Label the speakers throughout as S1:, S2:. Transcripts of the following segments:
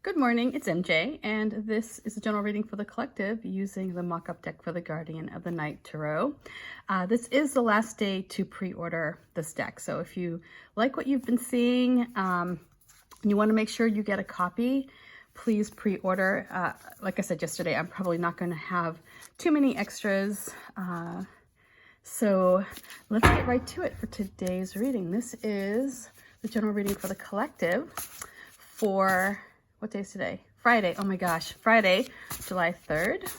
S1: Good morning, it's MJ, and this is a general reading for the collective using the mock-up deck for the Guardian of the Night Tarot. This is the last day to pre-order this deck, so if you like what you've been seeing and you want to make sure you get a copy, please pre-order. Like I said yesterday, I'm probably not going to have too many extras, so let's get right to it for today's reading. This is the general reading for the collective for... what day is today? Friday. Oh my gosh, Friday, July 3rd.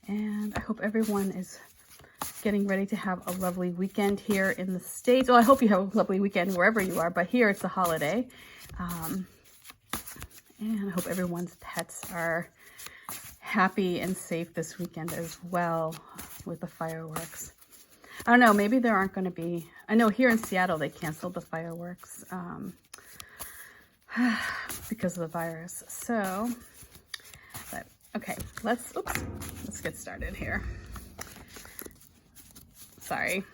S1: And I hope everyone is getting ready to have a lovely weekend here in the States. Well, I hope you have a lovely weekend wherever you are, but here it's a holiday. And I hope everyone's pets are happy and safe this weekend as well with the fireworks. I don't know, maybe there aren't going to be, I know here in Seattle they canceled the fireworks. Because of the virus. So, but okay, let's get started here. Sorry,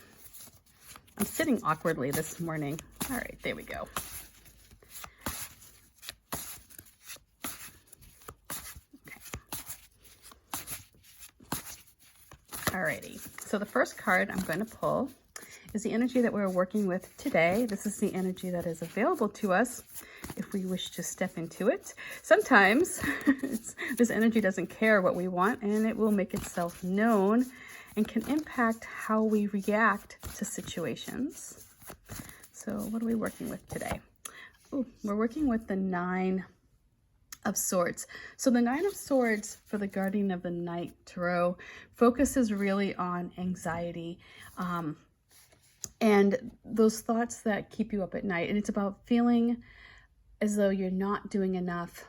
S1: I'm sitting awkwardly this morning. All right, there we go. Okay. Alrighty, so the first card I'm going to pull is the energy that we're working with today. This is the energy that is available to us if we wish to step into it. Sometimes this energy doesn't care what we want, and it will make itself known and can impact how we react to situations. So what are we working with today? Ooh, we're working with the Nine of Swords. So the Nine of Swords for the Guardian of the Night Tarot focuses really on anxiety, and those thoughts that keep you up at night. And it's about feeling as though you're not doing enough.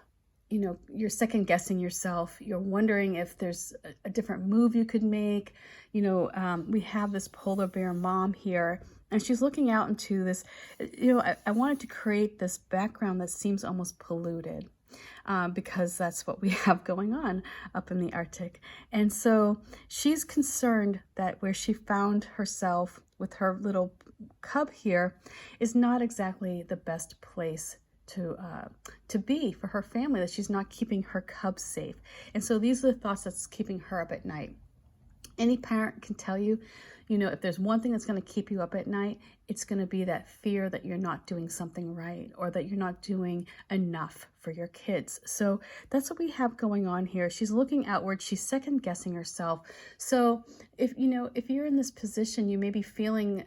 S1: You know, you're second guessing yourself. You're wondering if there's a different move you could make. You know, we have this polar bear mom here, and she's looking out into this, you know, I wanted to create this background that seems almost polluted. Because that's what we have going on up in the Arctic. And so she's concerned that where she found herself with her little cub here is not exactly the best place to be for her family, that she's not keeping her cub safe. And so these are the thoughts that's keeping her up at night. Any parent can tell you, you know, if there's one thing that's going to keep you up at night, it's going to be that fear that you're not doing something right, or that you're not doing enough for your kids. So that's what we have going on here. She's looking outward. She's second guessing herself. So if you're in this position, you may be feeling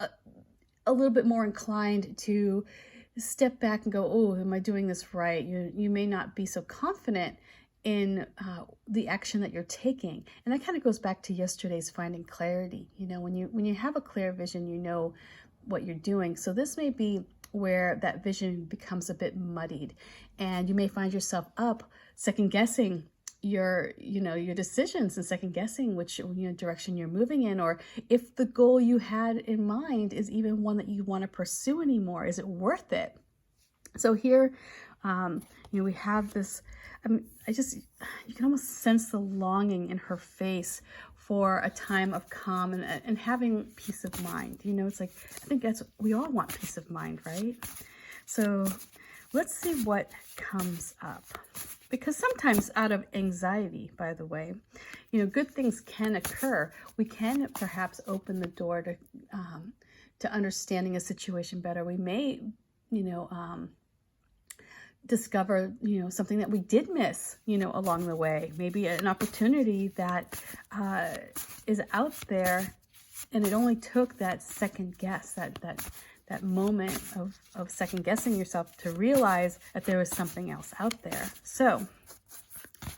S1: a little bit more inclined to step back and go, oh, am I doing this right? You may not be so confident in the action that you're taking. And that kind of goes back to yesterday's finding clarity. You know, when you have a clear vision, you know what you're doing. So this may be where that vision becomes a bit muddied, and you may find yourself up second guessing your decisions, and second guessing which direction you're moving in, or if the goal you had in mind is even one that you want to pursue anymore. Is it worth it? So here, we have this, you can almost sense the longing in her face for a time of calm and having peace of mind. You know, it's like, I think we all want peace of mind, right? So let's see what comes up. Because sometimes out of anxiety, by the way, good things can occur. We can perhaps open the door to understanding a situation better. We may, discover, something that we did miss, along the way. Maybe an opportunity that is out there, and it only took that second guess, that moment of second guessing yourself to realize that there was something else out there. So,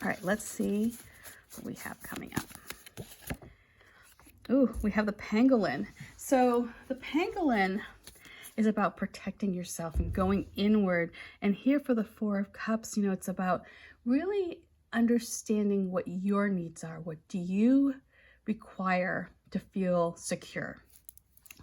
S1: all right, let's see what we have coming up. Ooh, we have the pangolin. So the pangolin is about protecting yourself and going inward. And here for the Four of Cups, it's about really understanding what your needs are. What do you require to feel secure?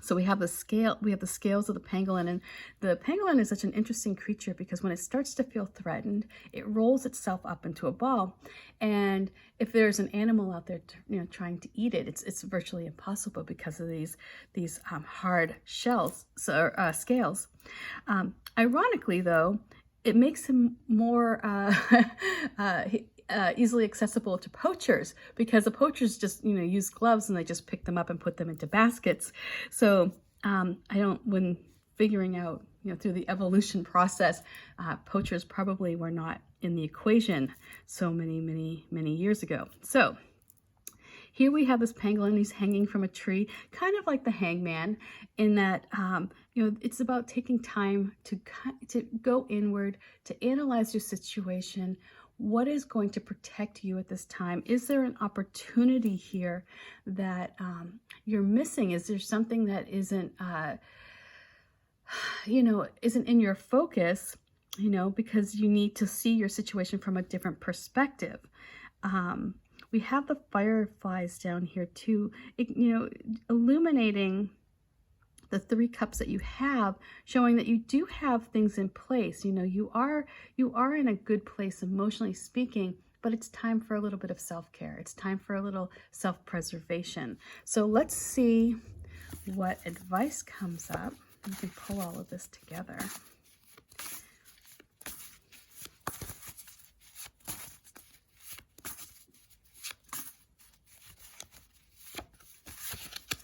S1: So we have the scales of the pangolin, and the pangolin is such an interesting creature because when it starts to feel threatened, it rolls itself up into a ball. And if there's an animal out there, trying to eat it, it's virtually impossible because of these hard scales. Ironically, though, it makes him more easily accessible to poachers, because the poachers just, use gloves and they just pick them up and put them into baskets. So when figuring out, through the evolution process, poachers probably were not in the equation so many years ago. So here we have this pangolin. He's hanging from a tree, kind of like the hangman, in that, it's about taking time to go inward, to analyze your situation. What is going to protect you at this time? Is there an opportunity here that you're missing? Is there something that isn't in your focus, because you need to see your situation from a different perspective? We have the fireflies down here too, illuminating the 3 cups that you have, showing that you do have things in place. You are in a good place emotionally speaking, but it's time for a little bit of self-care. It's time for a little self-preservation. So let's see what advice comes up. We can pull all of this together.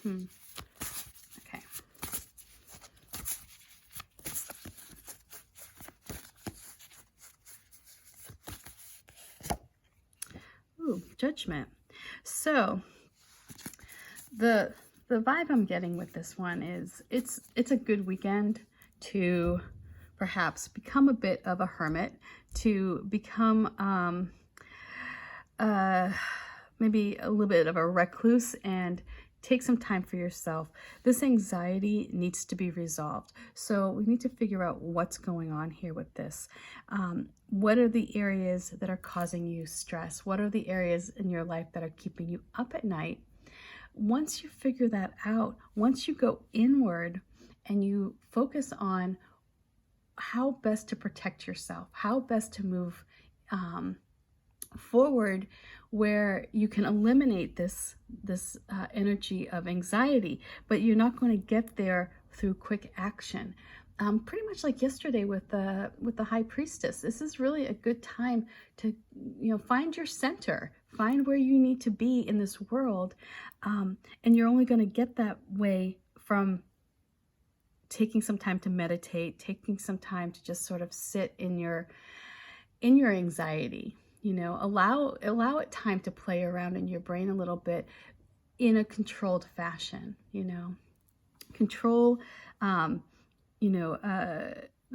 S1: Okay. Ooh, judgment. So the vibe I'm getting with this one is it's a good weekend to perhaps become a bit of a hermit, to become maybe a little bit of a recluse and take some time for yourself. This anxiety needs to be resolved. So we need to figure out what's going on here with this. What are the areas that are causing you stress? What are the areas in your life that are keeping you up at night? Once you figure that out, once you go inward and you focus on how best to protect yourself, how best to move forward, where you can eliminate this energy of anxiety, but you're not going to get there through quick action. Pretty much like yesterday with the high priestess, this is really a good time to find your center, find where you need to be in this world, and you're only going to get that way from taking some time to meditate, taking some time to just sort of sit in your anxiety. Allow it time to play around in your brain a little bit in a controlled fashion. Control the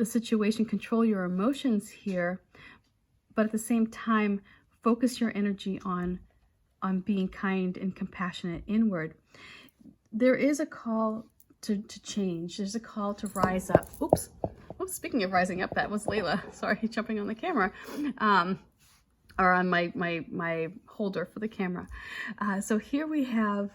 S1: situation, control your emotions here, but at the same time focus your energy on being kind and compassionate inward. There is a call to change. There's a call to rise up. Oops, speaking of rising up, that was Layla. Sorry, jumping on the camera. Or on my holder for the camera. So here we have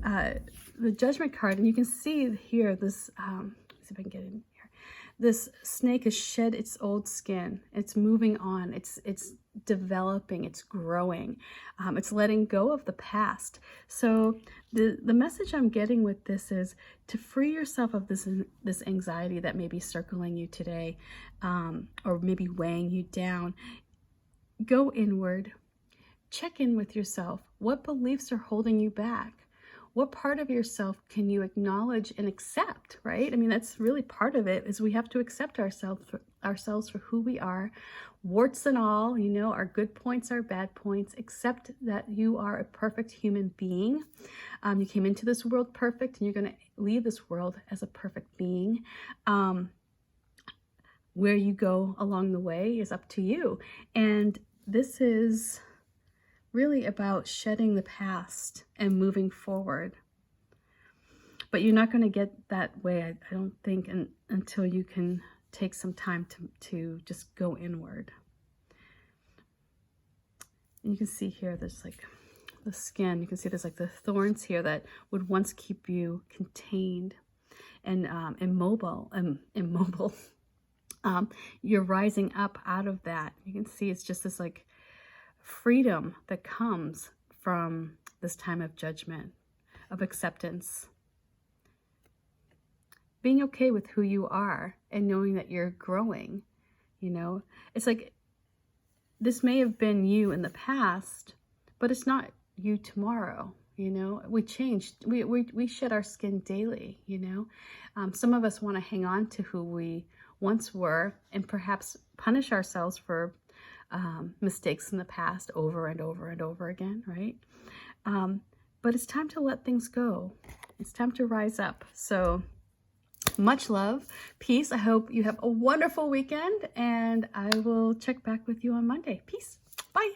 S1: the Judgment card, and you can see here this, let's see if I can get in here. This snake has shed its old skin. It's moving on. It's developing. It's growing. It's letting go of the past. So the message I'm getting with this is to free yourself of this anxiety that may be circling you today, or maybe weighing you down. Go inward, check in with yourself. What beliefs are holding you back? What part of yourself can you acknowledge and accept, right? I mean, that's really part of it, is we have to accept ourselves for who we are, warts and all, our good points, our bad points. Accept that you are a perfect human being. You came into this world perfect, and you're going to leave this world as a perfect being. Where you go along the way is up to you. And this is really about shedding the past and moving forward. But you're not going to get that way, I don't think, until you can take some time to just go inward. And you can see here, there's like the skin. You can see there's like the thorns here that would once keep you contained and immobile. You're rising up out of that. You can see it's just this like freedom that comes from this time of judgment, of acceptance. Being okay with who you are and knowing that you're growing, you know? It's like, this may have been you in the past, but it's not you tomorrow, you know? We change, we shed our skin daily, you know? Some of us want to hang on to who we once were and perhaps punish ourselves for mistakes in the past over and over and over again, right? But it's time to let things go. It's time to rise up. So much love, peace. I hope you have a wonderful weekend, and I will check back with you on Monday. Peace. Bye.